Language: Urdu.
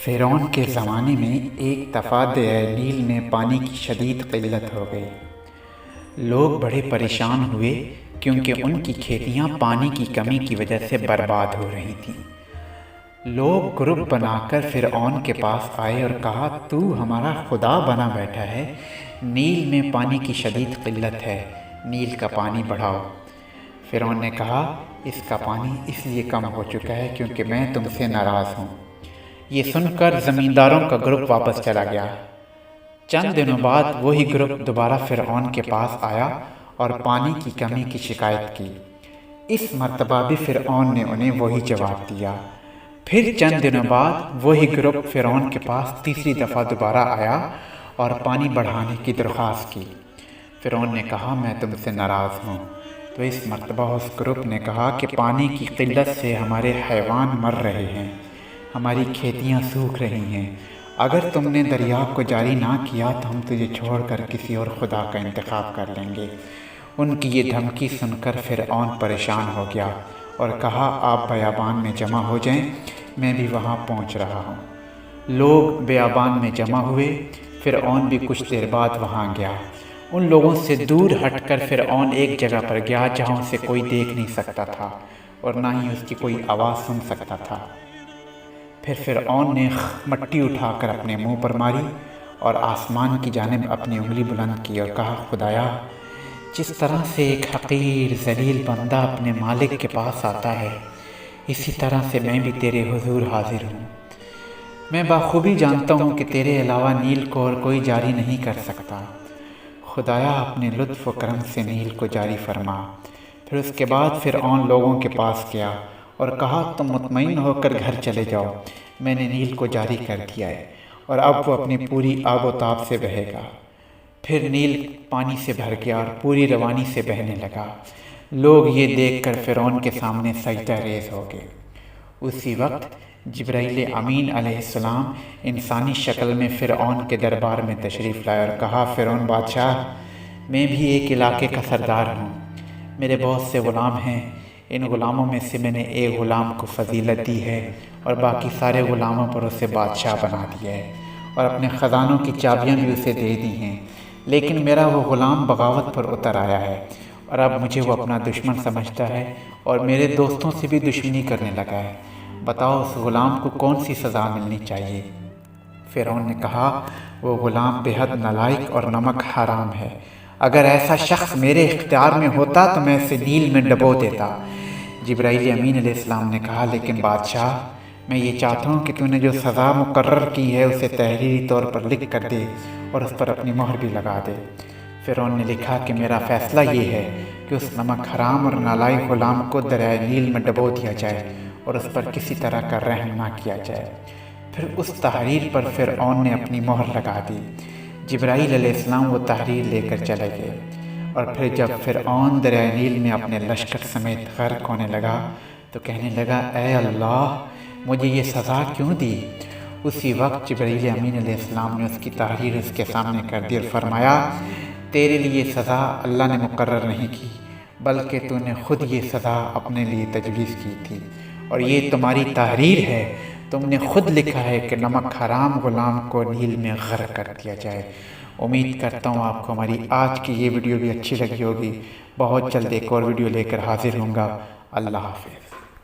فرعون کے زمانے میں ایک دفعہ نیل میں پانی کی شدید قلت ہو گئی۔ لوگ بڑے پریشان ہوئے کیونکہ ان کی کھیتیاں پانی کی کمی کی وجہ سے برباد ہو رہی تھیں۔ لوگ گروپ بنا کر فرعون کے پاس آئے اور کہا، تو ہمارا خدا بنا بیٹھا ہے، نیل میں پانی کی شدید قلت ہے، نیل کا پانی بڑھاؤ۔ فرعون نے کہا، اس کا پانی اس لیے کم ہو چکا ہے کیونکہ میں تم سے ناراض ہوں۔ یہ سن کر زمینداروں کا گروپ واپس چلا گیا۔ چند دنوں بعد وہی گروپ دوبارہ فرعون کے پاس آیا اور پانی کی کمی کی شکایت کی۔ اس مرتبہ بھی فرعون نے انہیں وہی جواب دیا۔ پھر چند دنوں بعد وہی گروپ فرعون کے پاس تیسری دفعہ دوبارہ آیا اور پانی بڑھانے کی درخواست کی۔ فرعون نے کہا، میں تم سے ناراض ہوں۔ تو اس مرتبہ اس گروپ نے کہا کہ پانی کی قلت سے ہمارے حیوان مر رہے ہیں، ہماری کھیتیاں سوکھ رہی ہیں، اگر تم نے دریافت کو جاری نہ کیا تو ہم تجھے چھوڑ کر کسی اور خدا کا انتخاب کر لیں گے۔ ان کی یہ دھمکی سن کر فرعون پریشان ہو گیا اور کہا، آپ بیابان میں جمع ہو جائیں، میں بھی وہاں پہنچ رہا ہوں۔ لوگ بیابان میں جمع ہوئے۔ فرعون بھی کچھ دیر بعد وہاں گیا۔ ان لوگوں سے دور ہٹ کر فرعون ایک جگہ پر گیا جہاں اسے کوئی دیکھ نہیں سکتا تھا اور نہ ہی اس کی کوئی آواز سن سکتا تھا۔ پھر فرعون نے مٹی اٹھا کر اپنے منہ پر ماری اور آسمان کی جانب اپنی انگلی بلند کی اور کہا، خدایا، جس طرح سے ایک حقیر ذلیل بندہ اپنے مالک کے پاس آتا ہے، اسی طرح سے میں بھی تیرے حضور حاضر ہوں۔ میں بخوبی جانتا ہوں کہ تیرے علاوہ نیل کو اور کوئی جاری نہیں کر سکتا۔ خدایا، اپنے لطف و کرم سے نیل کو جاری فرما۔ پھر اس کے بعد فرعون لوگوں کے پاس گیا اور کہا، تم مطمئن ہو کر گھر چلے جاؤ، میں نے نیل کو جاری کر دیا ہے اور اب وہ اپنی پوری آب و تاب سے بہے گا۔ پھر نیل پانی سے بھر گیا اور پوری روانی سے بہنے لگا۔ لوگ یہ دیکھ کر فرعون کے سامنے سجدہ ریز ہو گئے۔ اسی وقت جبرائیل امین علیہ السلام انسانی شکل میں فرعون کے دربار میں تشریف لائے اور کہا، فرعون بادشاہ، میں بھی ایک علاقے کا سردار ہوں، میرے بہت سے غلام ہیں، ان غلاموں میں سے میں نے ایک غلام کو فضیلت دی ہے اور باقی سارے غلاموں پر اسے بادشاہ بنا دیا ہے اور اپنے خزانوں کی چابیاں بھی اسے دے دی ہیں، لیکن میرا وہ غلام بغاوت پر اتر آیا ہے اور اب مجھے وہ اپنا دشمن سمجھتا ہے اور میرے دوستوں سے بھی دشمنی کرنے لگا ہے۔ بتاؤ اس غلام کو کون سی سزا ملنی چاہیے؟ فرعون نے کہا، وہ غلام بے حد نالائق اور نمک حرام ہے، اگر ایسا شخص میرے اختیار میں ہوتا تو میں اسے نیل میں ڈبو دیتا۔ جبرائیل امین علیہ السلام نے کہا، لیکن بادشاہ، میں یہ چاہتا ہوں کہ تو نے جو سزا مقرر کی ہے اسے تحریری طور پر لکھ کر دے اور اس پر اپنی مہر بھی لگا دے۔ فرعون نے لکھا کہ میرا فیصلہ یہ ہے کہ اس نمک حرام اور نالائق غلام کو دریائے نیل میں ڈبو دیا جائے اور اس پر کسی طرح کا رحم نہ کیا جائے۔ پھر اس تحریر پر فرعون نے اپنی مہر لگا دی۔ جبرائیل علیہ السلام وہ تحریر لے کر چلے گئے اور پھر جب فرعون دریائے نیل میں اپنے لشکر سمیت غرق ہونے لگا تو کہنے لگا، اے اللہ، مجھے یہ سزا کیوں دی؟ اسی وقت جبرائیل امین علیہ السلام نے اس کی تحریر اس کے سامنے کر دی اور فرمایا، تیرے لیے یہ سزا اللہ نے مقرر نہیں کی بلکہ تو نے خود یہ سزا اپنے لیے تجویز کی تھی، اور یہ تمہاری تحریر ہے، تم نے خود لکھا ہے کہ نمک حرام غلام کو نیل میں غرق کر دیا جائے۔ امید کرتا ہوں آپ کو ہماری آج کی یہ ویڈیو بھی اچھی لگی ہوگی۔ بہت جلد ایک اور ویڈیو لے کر حاضر ہوں گا۔ اللہ حافظ۔